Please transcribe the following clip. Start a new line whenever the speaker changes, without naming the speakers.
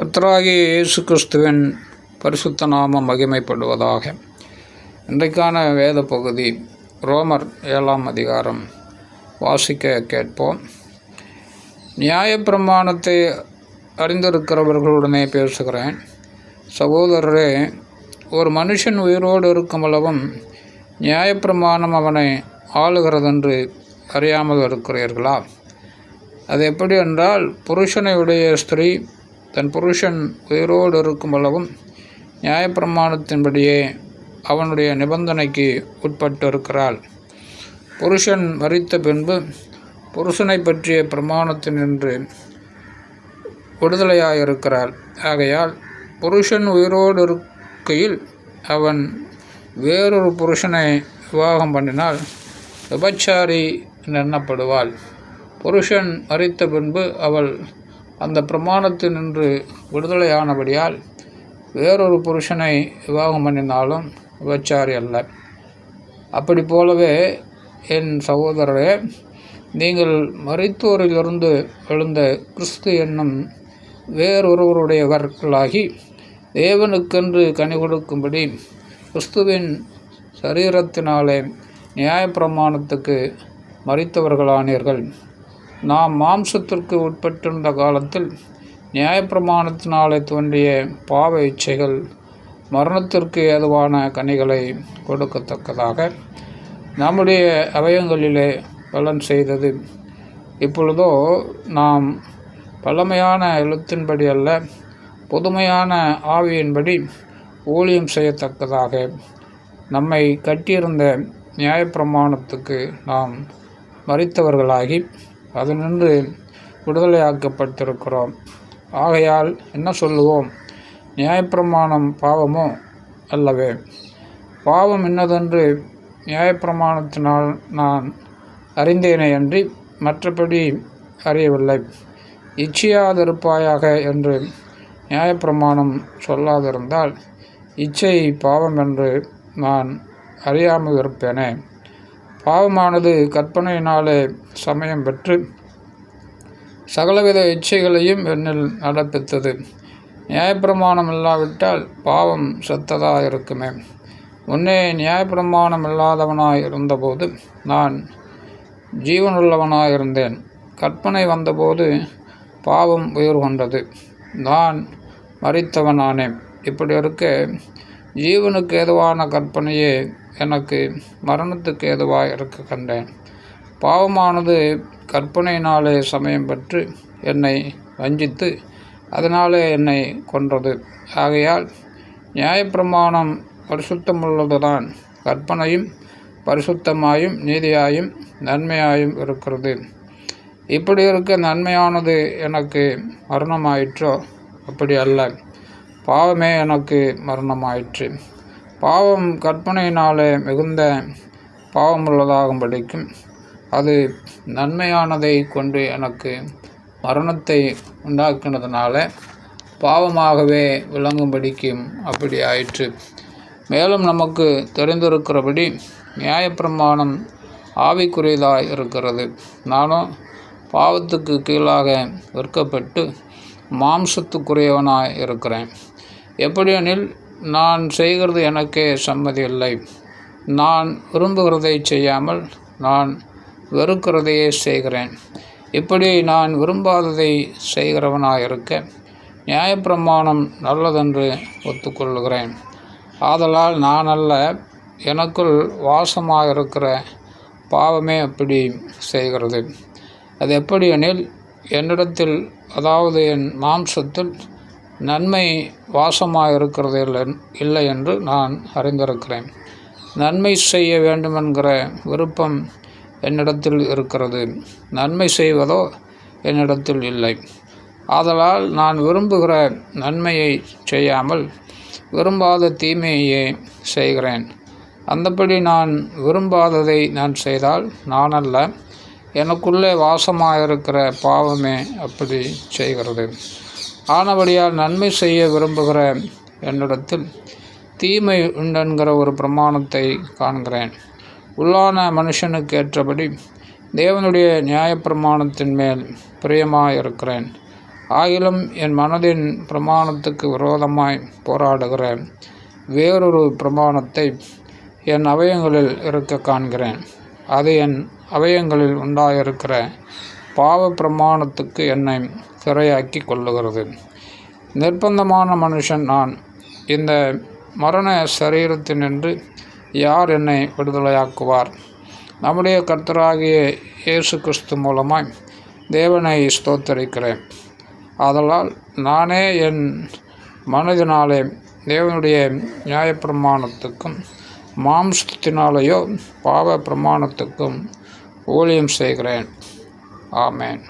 கர்த்தராகிய இயேசு கிறிஸ்துவின் பரிசுத்த நாமம் மகிமைப்படுவதாக. இன்றைக்கான வேத பகுதி ரோமர் 7ஆம் அதிகாரம் வாசிக்க கேட்போம். நியாயப்பிரமாணத்தை அறிந்திருக்கிறவர்களுடனே பேசுகிறேன். சகோதரரே, ஒரு மனுஷன் உயிரோடு இருக்குமளவும் நியாயப்பிரமாணம் அவனை ஆளுகிறதென்று அறியாமல் இருக்கிறீர்களா? அது எப்படி என்றால், புருஷனை உடைய ஸ்திரீ தன் புருஷன் உயிரோடு இருக்குமளவும் நியாயப்பிரமாணத்தின்படியே அவனுடைய நிபந்தனைக்கு உட்பட்டு இருக்கிறாள். புருஷன் மரித்த பின்பு புருஷனை பற்றிய பிரமாணத்தினின்று விடுதலையாயிருக்கிறாள். ஆகையால் புருஷன் உயிரோடு இருக்கையில் அவன் வேறொரு புருஷனை விவாகம் பண்ணினால் விபச்சாரி எண்ணப்படுவாள். புருஷன் மரித்த பின்பு அவள் அந்த பிரமாணத்தினின்று விடுதலையானபடியால் வேறொரு புருஷனை விவாகம் பண்ணினாலும் விபச்சாரி அல்ல. அப்படி போலவே என் சகோதரரே, நீங்கள் மரித்தோரிலிருந்து எழுந்த கிறிஸ்து என்னும் வேறொருவருடையவர்களாகி தேவனுக்கென்று கனி கொடுக்கும்படி கிறிஸ்துவின் சரீரத்தினாலே நியாயப்பிரமாணத்துக்கு மரித்தவர்களானீர்கள். நாம் மாம்சத்திற்கு உட்பட்டிருந்த காலத்தில் நியாயப்பிரமாணத்தினாலே தோன்றிய பாவ இச்சைகள் மரணத்திற்கு ஏதுவான கனிகளை கொடுக்கத்தக்கதாக நம்முடைய அவயங்களிலே பலன் செய்தது. இப்பொழுதோ நாம் பழமையான எழுத்தின்படி அல்ல, புதுமையான ஆவியின்படி ஊழியம் செய்யத்தக்கதாக நம்மை கட்டியிருந்த நியாயப்பிரமாணத்துக்கு நாம் மரித்தவர்களாகி அதனின்று விடுதலையாக்கப்பட்டிருக்கிறோம். ஆகையால் என்ன சொல்லுவோம்? நியாயப்பிரமாணம் பாவமோ? அல்லவே. பாவம் இன்னதென்று நியாயப்பிரமாணத்தினால் நான் அறிந்தேனே அன்றி மற்றபடி அறியவில்லை. இச்சையாதிருப்பாயாக என்று நியாயப்பிரமாணம் சொல்லாதிருந்தால் இச்சை பாவம் என்று நான் அறியாமல் இருப்பேனே. பாவமானது கற்பனையினாலே சமயம் பெற்று சகலவித இச்சைகளையும் என்னில் நடப்பித்தது. நியாயப்பிரமாணம் இல்லாவிட்டால் பாவம் செத்ததாக இருக்குமே. முன்னே நியாயப்பிரமாணம் இல்லாதவனாய் இருந்தபோது நான் ஜீவனுள்ளவனாயிருந்தேன். கற்பனை வந்தபோது பாவம் உயிர் கொண்டது, நான் மரித்தவனானேன். இப்படி இருக்க ஜீவனுக்கு ஏதுவான கற்பனையே எனக்கு மரணத்துக்கு ஏதுவாக இருக்க கண்டேன். பாவமானது கற்பனையினாலே சமயம் பெற்று என்னை வஞ்சித்து அதனாலே என்னை கொன்றது. ஆகையால் நியாயப்பிரமாணம் பரிசுத்தமுள்ளதுதான். கற்பனையும் பரிசுத்தமாயும் நீதியாயும் நன்மையாயும் இருக்கிறது. இப்படி இருக்க நன்மையானது எனக்கு மரணமாயிற்றோ? அப்படி அல்ல, பாவமே எனக்கு மரணமாயிற்று. பாவம் கற்பனையினாலே மிகுந்த பாவமுள்ளதாகும்படிக்கும் அது நன்மையானதை கொண்டு எனக்கு மரணத்தை உண்டாக்கினதுனால பாவமாகவே விளங்கும்படிக்கும் அப்படி ஆயிற்று. மேலும் நமக்கு தெரிந்திருக்கிறபடி நியாயப்பிரமாணம் ஆவிக்குரியதாய் இருக்கிறது. நானும் பாவத்துக்கு கீழாக விற்கப்பட்டு மாம்சத்துக்குரியவனாய் இருக்கிறேன். எப்படியெனில், நான் செய்கிறது எனக்கே சம்மதி இல்லை. நான் விரும்புகிறதை செய்யாமல் நான் வெறுக்கிறதையே செய்கிறேன். இப்படி நான் விரும்பாததை செய்கிறவனாயிருக்க நியாயப்பிரமாணம் நல்லதென்று ஒத்துக்கொள்ளுகிறேன். ஆதலால் நான் அல்ல, எனக்குள் வாசமாயிருக்கிற பாவமே அப்படி செய்கிறது. அது எப்படியெனில், என்னிடத்தில், அதாவது என் மாம்சத்தில் நன்மை வாசமாயிருக்கிறது இல்லை என்று நான் அறிந்திருக்கிறேன். நன்மை செய்ய வேண்டுமென்கிற விருப்பம் என்னிடத்தில் இருக்கிறது, நன்மை செய்வதோ என்னிடத்தில் இல்லை. ஆதலால் நான் விரும்புகிற நன்மையை செய்யாமல் விரும்பாத தீமையே செய்கிறேன். அந்தபடி நான் விரும்பாததை நான் செய்தால் நான் அல்ல, எனக்குள்ளே வாசமாயிருக்கிற பாவமே அப்படி செய்கிறது. ஆனபடியால் நன்மை செய்ய விரும்புகிற என்னிடத்தில் தீமை உண்டென்கிற ஒரு பிரமாணத்தை காண்கிறேன். உள்ளான மனுஷனுக்கு ஏற்றபடி தேவனுடைய நியாயப்பிரமாணத்தின் மேல் பிரியமாயிருக்கிறேன். ஆகிலும் என் மனதின் பிரமாணத்துக்கு விரோதமாய் போராடுகிற வேறொரு பிரமாணத்தை என் அவயங்களில் இருக்க காண்கிறேன். அது என் அவயங்களில் உண்டாயிருக்கிற பாவ பிரமாணத்துக்கு என்னை சிறையாக்கி கொள்ளுகிறது. நிர்பந்தமான மனுஷன் நான். இந்த மரண சரீரத்தினின்று யார் என்னை விடுதலையாக்குவார்? நம்முடைய கர்த்தராகிய இயேசு கிறிஸ்து மூலமாய் தேவனை ஸ்தோத்தரிக்கிறேன். ஆதலால் நானே என் மனதினாலே தேவனுடைய நியாயப்பிரமாணத்துக்கும் மாம்சத்தினாலேயோ பாவ பிரமாணத்துக்கும் ஊழியம் செய்கிறேன். ஆமென்.